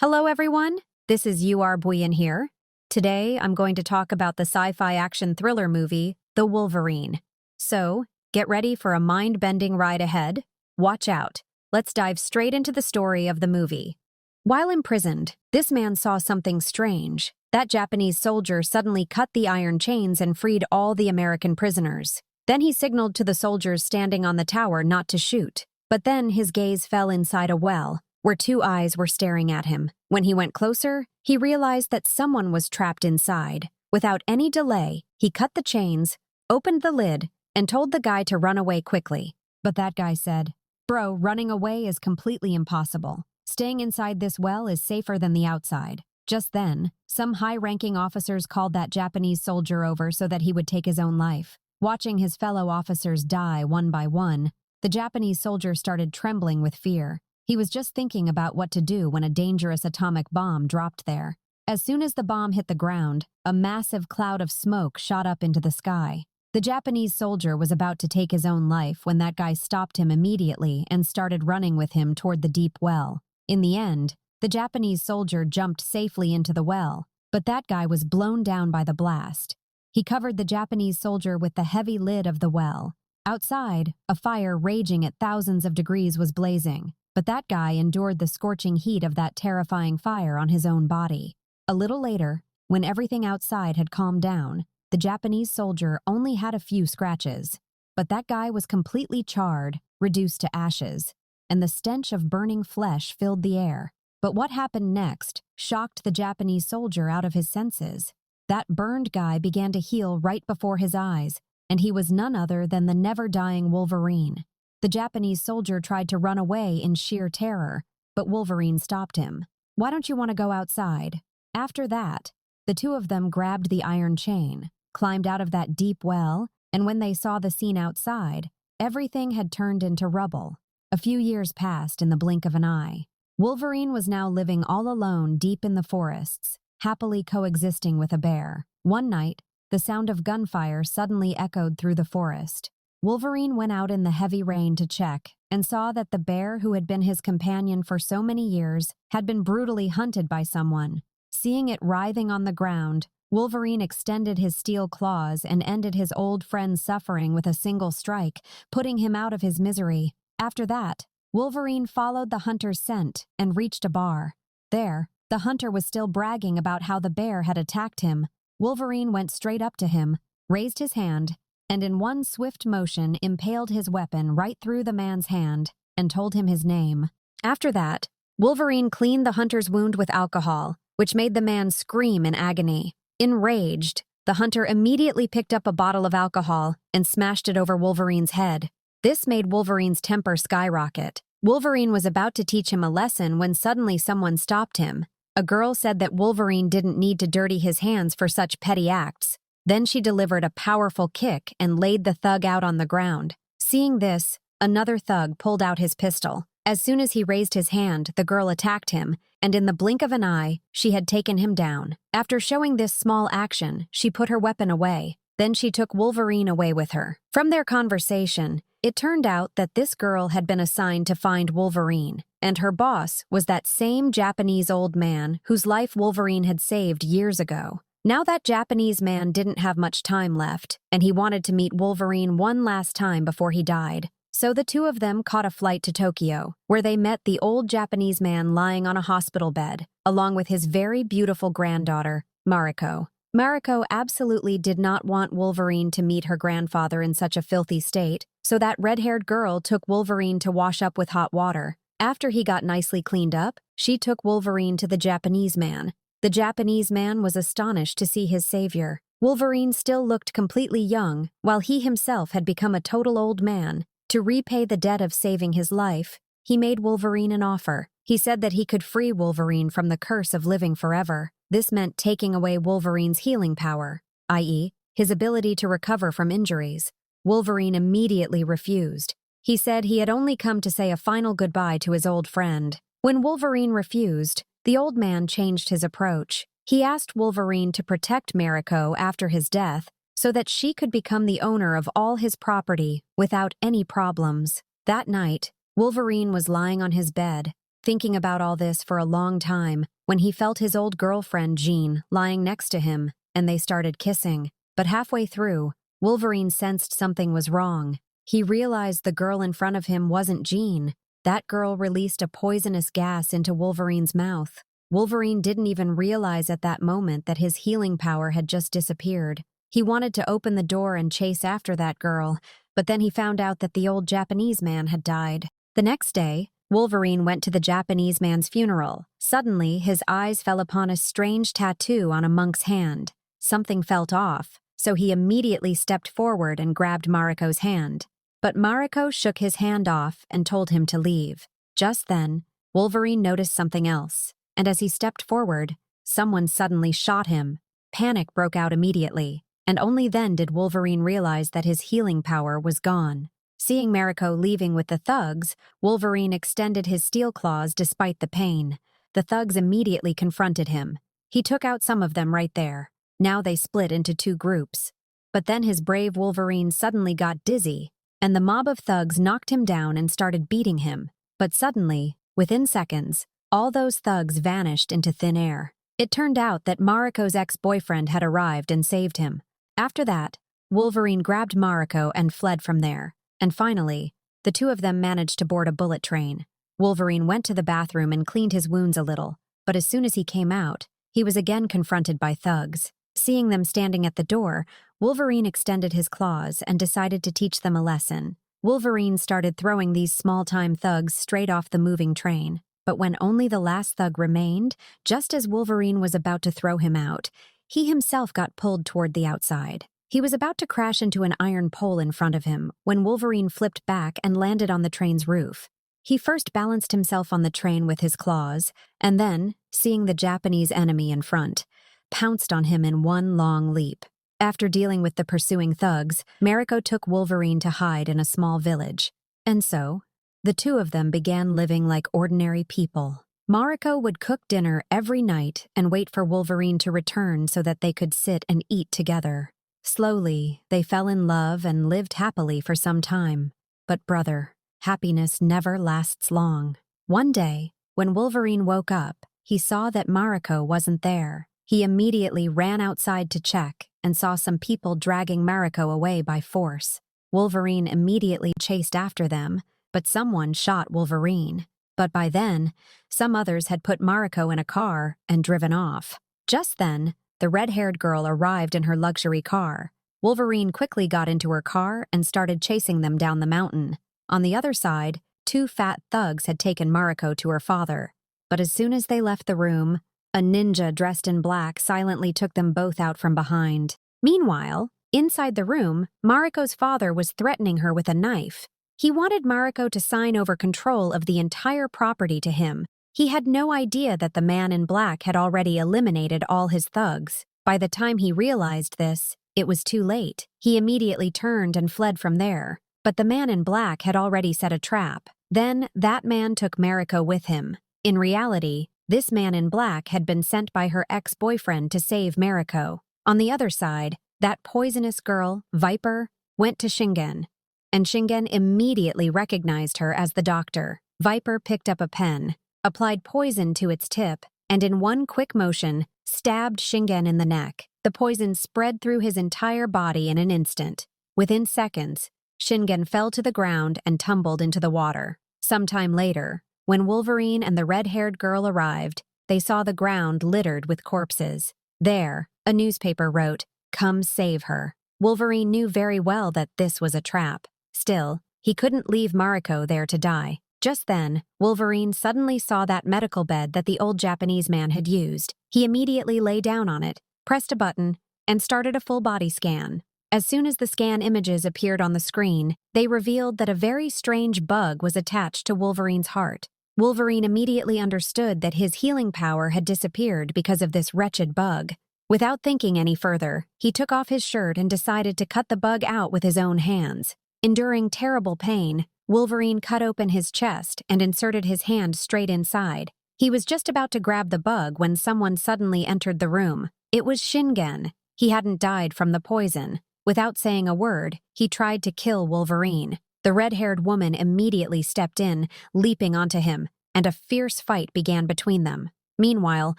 Hello, everyone. This is Bhuiyan here. Today, I'm going to talk about the sci-fi action thriller movie, The Wolverine. So, get ready for a mind-bending ride ahead. Watch out. Let's dive straight into the story of the movie. While imprisoned, this man saw something strange. That Japanese soldier suddenly cut the iron chains and freed all the American prisoners. Then he signaled to the soldiers standing on the tower not to shoot. But then his gaze fell inside a well, where two eyes were staring at him. When he went closer, he realized that someone was trapped inside. Without any delay, he cut the chains, opened the lid, and told the guy to run away quickly. But that guy said, "Bro, running away is completely impossible. Staying inside this well is safer than the outside." Just then, some high-ranking officers called that Japanese soldier over so that he would take his own life. Watching his fellow officers die one by one, the Japanese soldier started trembling with fear. He was just thinking about what to do when a dangerous atomic bomb dropped there. As soon as the bomb hit the ground, a massive cloud of smoke shot up into the sky. The Japanese soldier was about to take his own life when that guy stopped him immediately and started running with him toward the deep well. In the end, the Japanese soldier jumped safely into the well, but that guy was blown down by the blast. He covered the Japanese soldier with the heavy lid of the well. Outside, a fire raging at thousands of degrees was blazing. But that guy endured the scorching heat of that terrifying fire on his own body. A little later, when everything outside had calmed down, the Japanese soldier only had a few scratches. But that guy was completely charred, reduced to ashes, and the stench of burning flesh filled the air. But what happened next shocked the Japanese soldier out of his senses. That burned guy began to heal right before his eyes, and he was none other than the never-dying Wolverine. The Japanese soldier tried to run away in sheer terror, but Wolverine stopped him. "Why don't you want to go outside?" After that, the two of them grabbed the iron chain, climbed out of that deep well, and when they saw the scene outside, everything had turned into rubble. A few years passed in the blink of an eye. Wolverine was now living all alone deep in the forests, happily coexisting with a bear. One night, the sound of gunfire suddenly echoed through the forest. Wolverine went out in the heavy rain to check and saw that the bear who had been his companion for so many years had been brutally hunted by someone. Seeing it writhing on the ground, Wolverine extended his steel claws and ended his old friend's suffering with a single strike, putting him out of his misery. After that, Wolverine followed the hunter's scent and reached a bar. There, the hunter was still bragging about how the bear had attacked him. Wolverine went straight up to him, raised his hand, and in one swift motion impaled his weapon right through the man's hand and told him his name. After that, Wolverine cleaned the hunter's wound with alcohol, which made the man scream in agony. Enraged, the hunter immediately picked up a bottle of alcohol and smashed it over Wolverine's head. This made Wolverine's temper skyrocket. Wolverine was about to teach him a lesson when suddenly someone stopped him. A girl said that Wolverine didn't need to dirty his hands for such petty acts. Then she delivered a powerful kick and laid the thug out on the ground. Seeing this, another thug pulled out his pistol. As soon as he raised his hand, the girl attacked him, and in the blink of an eye, she had taken him down. After showing this small action, she put her weapon away. Then she took Wolverine away with her. From their conversation, it turned out that this girl had been assigned to find Wolverine, and her boss was that same Japanese old man whose life Wolverine had saved years ago. Now that Japanese man didn't have much time left, and he wanted to meet Wolverine one last time before he died. So the two of them caught a flight to Tokyo, where they met the old Japanese man lying on a hospital bed, along with his very beautiful granddaughter, Marico. Marico absolutely did not want Wolverine to meet her grandfather in such a filthy state, so that red-haired girl took Wolverine to wash up with hot water. After he got nicely cleaned up, she took Wolverine to the Japanese man. The Japanese man was astonished to see his savior. Wolverine still looked completely young, while he himself had become a total old man. To repay the debt of saving his life, he made Wolverine an offer. He said that he could free Wolverine from the curse of living forever. This meant taking away Wolverine's healing power, i.e., his ability to recover from injuries. Wolverine immediately refused. He said he had only come to say a final goodbye to his old friend. When Wolverine refused, the old man changed his approach. He asked Wolverine to protect Marico after his death so that she could become the owner of all his property without any problems. That night, Wolverine was lying on his bed, thinking about all this for a long time when he felt his old girlfriend, Jean, lying next to him, and they started kissing. But halfway through, Wolverine sensed something was wrong. He realized the girl in front of him wasn't Jean. That girl released a poisonous gas into Wolverine's mouth. Wolverine didn't even realize at that moment that his healing power had just disappeared. He wanted to open the door and chase after that girl, but then he found out that the old Japanese man had died. The next day, Wolverine went to the Japanese man's funeral. Suddenly, his eyes fell upon a strange tattoo on a monk's hand. Something felt off, so he immediately stepped forward and grabbed Marico's hand. But Marico shook his hand off and told him to leave. Just then, Wolverine noticed something else, and as he stepped forward, someone suddenly shot him. Panic broke out immediately, and only then did Wolverine realize that his healing power was gone. Seeing Marico leaving with the thugs, Wolverine extended his steel claws despite the pain. The thugs immediately confronted him. He took out some of them right there. Now they split into two groups. But then his brave Wolverine suddenly got dizzy, and the mob of thugs knocked him down and started beating him. But suddenly, within seconds, all those thugs vanished into thin air. It turned out that Marico's ex-boyfriend had arrived and saved him. After that, Wolverine grabbed Marico and fled from there. And finally, the two of them managed to board a bullet train. Wolverine went to the bathroom and cleaned his wounds a little, but as soon as he came out, he was again confronted by thugs. Seeing them standing at the door, Wolverine extended his claws and decided to teach them a lesson. Wolverine started throwing these small-time thugs straight off the moving train, but when only the last thug remained, just as Wolverine was about to throw him out, he himself got pulled toward the outside. He was about to crash into an iron pole in front of him when Wolverine flipped back and landed on the train's roof. He first balanced himself on the train with his claws, and then, seeing the Japanese enemy in front, pounced on him in one long leap. After dealing with the pursuing thugs, Marico took Wolverine to hide in a small village. And so, the two of them began living like ordinary people. Marico would cook dinner every night and wait for Wolverine to return so that they could sit and eat together. Slowly, they fell in love and lived happily for some time. But brother, happiness never lasts long. One day, when Wolverine woke up, he saw that Marico wasn't there. He immediately ran outside to check and saw some people dragging Marico away by force. Wolverine immediately chased after them, but someone shot Wolverine. But by then, some others had put Marico in a car and driven off. Just then, the red-haired girl arrived in her luxury car. Wolverine quickly got into her car and started chasing them down the mountain. On the other side, two fat thugs had taken Marico to her father. But as soon as they left the room, a ninja dressed in black silently took them both out from behind. Meanwhile, inside the room, Marico's father was threatening her with a knife. He wanted Marico to sign over control of the entire property to him. He had no idea that the man in black had already eliminated all his thugs. By the time he realized this, it was too late. He immediately turned and fled from there. But the man in black had already set a trap. Then, that man took Marico with him. In reality, this man in black had been sent by her ex-boyfriend to save Marico. On the other side, that poisonous girl, Viper, went to Shingen. And Shingen immediately recognized her as the doctor. Viper picked up a pen, applied poison to its tip, and in one quick motion, stabbed Shingen in the neck. The poison spread through his entire body in an instant. Within seconds, Shingen fell to the ground and tumbled into the water. Sometime later, when Wolverine and the red-haired girl arrived, they saw the ground littered with corpses. There, a newspaper wrote, "Come save her." Wolverine knew very well that this was a trap. Still, he couldn't leave Marico there to die. Just then, Wolverine suddenly saw that medical bed that the old Japanese man had used. He immediately lay down on it, pressed a button, and started a full-body scan. As soon as the scan images appeared on the screen, they revealed that a very strange bug was attached to Wolverine's heart. Wolverine immediately understood that his healing power had disappeared because of this wretched bug. Without thinking any further, he took off his shirt and decided to cut the bug out with his own hands. Enduring terrible pain, Wolverine cut open his chest and inserted his hand straight inside. He was just about to grab the bug when someone suddenly entered the room. It was Shingen. He hadn't died from the poison. Without saying a word, he tried to kill Wolverine. The red-haired woman immediately stepped in, leaping onto him. and a fierce fight began between them. Meanwhile,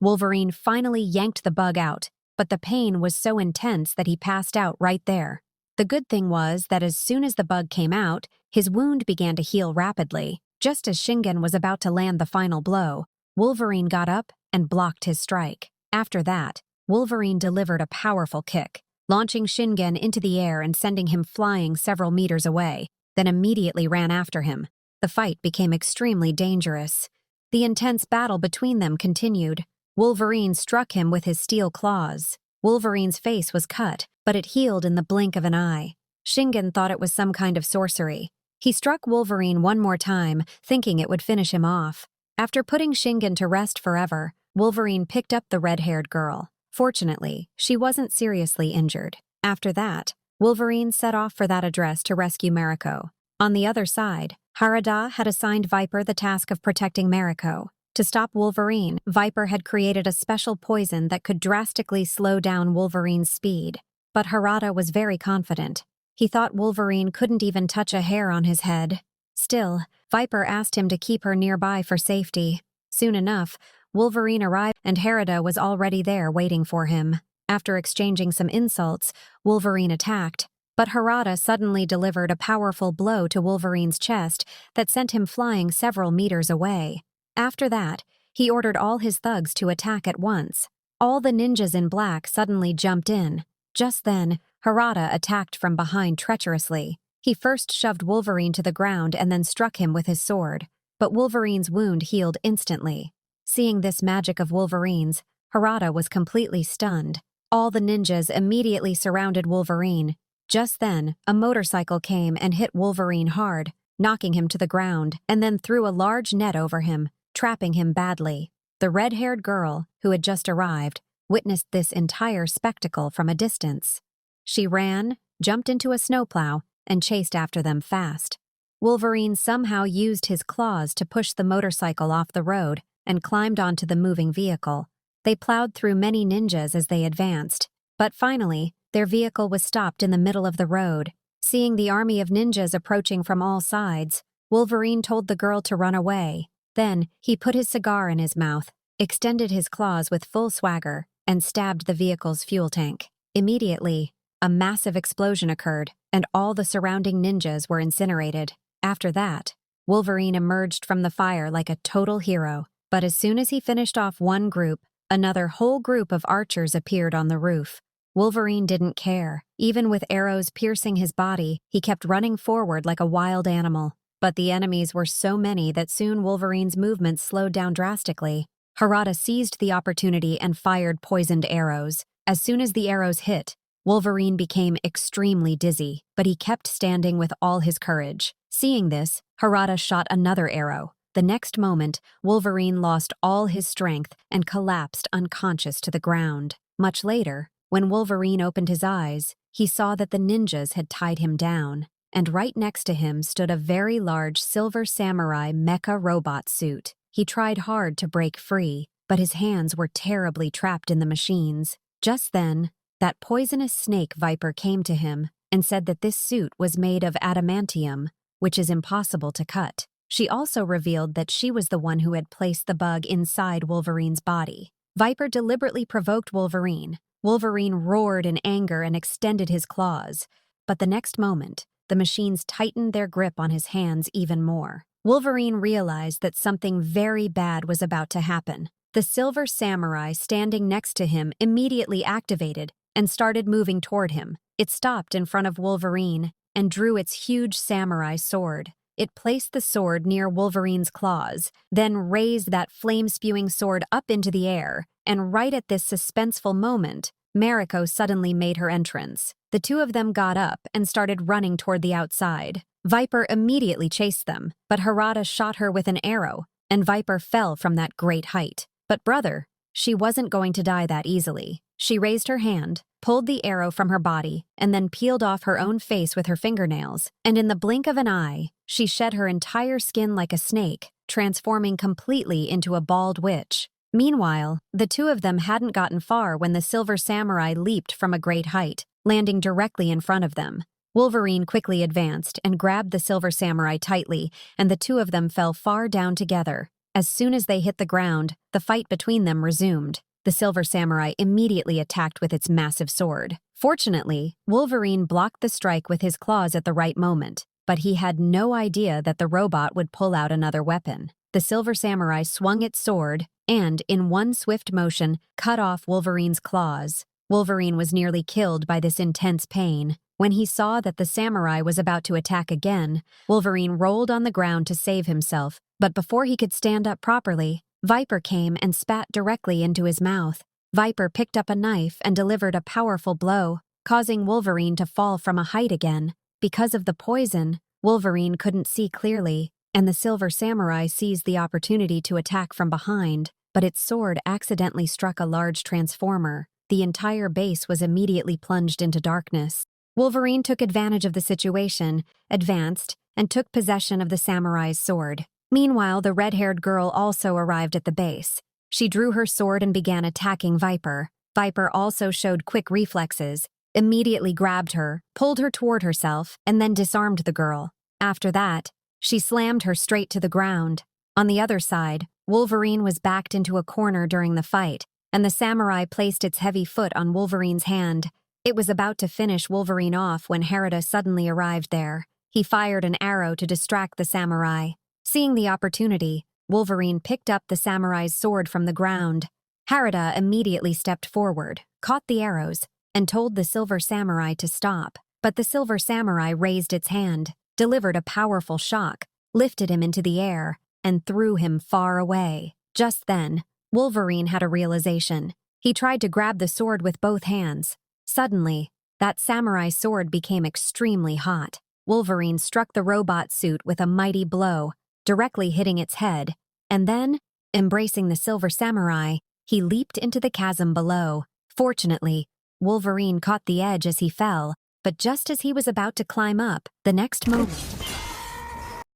Wolverine finally yanked the bug out, but the pain was so intense that he passed out right there. The good thing was that as soon as the bug came out, his wound began to heal rapidly. Just as Shingen was about to land the final blow, Wolverine got up and blocked his strike. After that, Wolverine delivered a powerful kick, launching Shingen into the air and sending him flying several meters away, then immediately ran after him. The fight became extremely dangerous. The intense battle between them continued. Wolverine struck him with his steel claws. Wolverine's face was cut, but it healed in the blink of an eye. Shingen thought it was some kind of sorcery. He struck Wolverine one more time, thinking it would finish him off. After putting Shingen to rest forever, Wolverine picked up the red-haired girl. Fortunately, she wasn't seriously injured. After that, Wolverine set off for that address to rescue Marico. On the other side, Harada had assigned Viper the task of protecting Marico. To stop Wolverine, Viper had created a special poison that could drastically slow down Wolverine's speed. But Harada was very confident. He thought Wolverine couldn't even touch a hair on his head. Still, Viper asked him to keep her nearby for safety. Soon enough, Wolverine arrived and Harada was already there waiting for him. After exchanging some insults, Wolverine attacked. But Harada suddenly delivered a powerful blow to Wolverine's chest that sent him flying several meters away. After that, he ordered all his thugs to attack at once. All the ninjas in black suddenly jumped in. Just then, Harada attacked from behind treacherously. He first shoved Wolverine to the ground and then struck him with his sword. But Wolverine's wound healed instantly. Seeing this magic of Wolverine's, Harada was completely stunned. All the ninjas immediately surrounded Wolverine. Just then, a motorcycle came and hit Wolverine hard, knocking him to the ground, and then threw a large net over him, trapping him badly. The red-haired girl, who had just arrived, witnessed this entire spectacle from a distance. She ran, jumped into a snowplow, and chased after them fast. Wolverine somehow used his claws to push the motorcycle off the road and climbed onto the moving vehicle. They plowed through many ninjas as they advanced, but finally, their vehicle was stopped in the middle of the road. Seeing the army of ninjas approaching from all sides, Wolverine told the girl to run away. Then, he put his cigar in his mouth, extended his claws with full swagger, and stabbed the vehicle's fuel tank. Immediately, a massive explosion occurred, and all the surrounding ninjas were incinerated. After that, Wolverine emerged from the fire like a total hero. But as soon as he finished off one group, another whole group of archers appeared on the roof. Wolverine didn't care. Even with arrows piercing his body, he kept running forward like a wild animal. But the enemies were so many that soon Wolverine's movements slowed down drastically. Harada seized the opportunity and fired poisoned arrows. As soon as the arrows hit, Wolverine became extremely dizzy, but he kept standing with all his courage. Seeing this, Harada shot another arrow. The next moment, Wolverine lost all his strength and collapsed unconscious to the ground. Much later, when Wolverine opened his eyes, he saw that the ninjas had tied him down, and right next to him stood a very large silver samurai mecha robot suit. He tried hard to break free, but his hands were terribly trapped in the machines. Just then, that poisonous snake Viper came to him and said that this suit was made of adamantium, which is impossible to cut. She also revealed that she was the one who had placed the bug inside Wolverine's body. Viper deliberately provoked Wolverine. Wolverine roared in anger and extended his claws. But the next moment, the machines tightened their grip on his hands even more. Wolverine realized that something very bad was about to happen. The silver samurai standing next to him immediately activated and started moving toward him. It stopped in front of Wolverine and drew its huge samurai sword. It placed the sword near Wolverine's claws, then raised that flame-spewing sword up into the air, and right at this suspenseful moment, Marico suddenly made her entrance. The two of them got up and started running toward the outside. Viper immediately chased them, but Harada shot her with an arrow, and Viper fell from that great height. But brother, she wasn't going to die that easily. She raised her hand, pulled the arrow from her body, and then peeled off her own face with her fingernails, and in the blink of an eye, she shed her entire skin like a snake, transforming completely into a bald witch. Meanwhile, the two of them hadn't gotten far when the silver samurai leaped from a great height, landing directly in front of them. Wolverine quickly advanced and grabbed the silver samurai tightly, and the two of them fell far down together. As soon as they hit the ground, the fight between them resumed. The silver samurai immediately attacked with its massive sword. Fortunately, Wolverine blocked the strike with his claws at the right moment, but he had no idea that the robot would pull out another weapon. The silver samurai swung its sword and, in one swift motion, cut off Wolverine's claws. Wolverine was nearly killed by this intense pain. When he saw that the samurai was about to attack again, Wolverine rolled on the ground to save himself, but before he could stand up properly, Viper came and spat directly into his mouth. Viper picked up a knife and delivered a powerful blow, causing Wolverine to fall from a height again. Because of the poison, Wolverine couldn't see clearly, and the silver samurai seized the opportunity to attack from behind, but its sword accidentally struck a large transformer. The entire base was immediately plunged into darkness. Wolverine took advantage of the situation, advanced, and took possession of the samurai's sword. Meanwhile, the red-haired girl also arrived at the base. She drew her sword and began attacking Viper. Viper also showed quick reflexes, immediately grabbed her, pulled her toward herself, and then disarmed the girl. After that, she slammed her straight to the ground. On the other side, Wolverine was backed into a corner during the fight, and the samurai placed its heavy foot on Wolverine's hand. It was about to finish Wolverine off when Harada suddenly arrived there. He fired an arrow to distract the samurai. Seeing the opportunity, Wolverine picked up the samurai's sword from the ground. Harada immediately stepped forward, caught the arrows, and told the silver samurai to stop. But the silver samurai raised its hand, delivered a powerful shock, lifted him into the air, and threw him far away. Just then, Wolverine had a realization. He tried to grab the sword with both hands. Suddenly, that samurai sword became extremely hot. Wolverine struck the robot suit with a mighty blow, directly hitting its head, and then, embracing the silver samurai, he leaped into the chasm below. Fortunately, Wolverine caught the edge as he fell, but just as he was about to climb up, the next moment,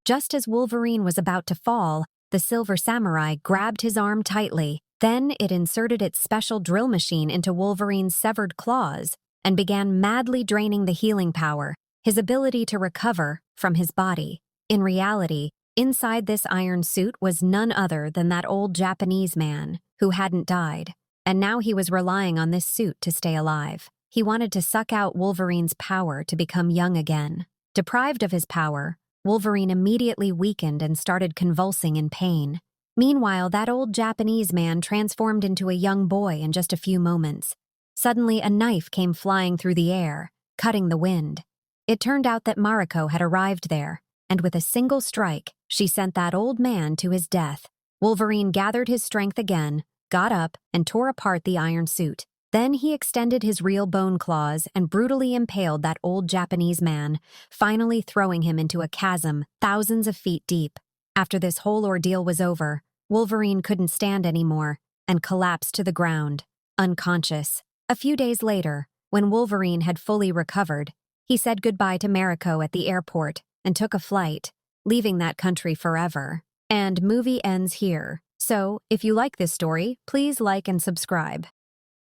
just as Wolverine was about to fall, the silver samurai grabbed his arm tightly. Then it inserted its special drill machine into Wolverine's severed claws and began madly draining the healing power, his ability to recover, from his body. In reality, inside this iron suit was none other than that old Japanese man who hadn't died, and now he was relying on this suit to stay alive. He wanted to suck out Wolverine's power to become young again. Deprived of his power, Wolverine immediately weakened and started convulsing in pain. Meanwhile, that old Japanese man transformed into a young boy in just a few moments. Suddenly, a knife came flying through the air, cutting the wind. It turned out that Marico had arrived there, and with a single strike, she sent that old man to his death. Wolverine gathered his strength again, got up, and tore apart the iron suit. Then he extended his real bone claws and brutally impaled that old Japanese man, finally throwing him into a chasm thousands of feet deep. After this whole ordeal was over, Wolverine couldn't stand anymore and collapsed to the ground, unconscious. A few days later, when Wolverine had fully recovered, he said goodbye to Marico at the airport and took a flight, leaving that country forever. And movie ends here. So, if you like this story, please like and subscribe.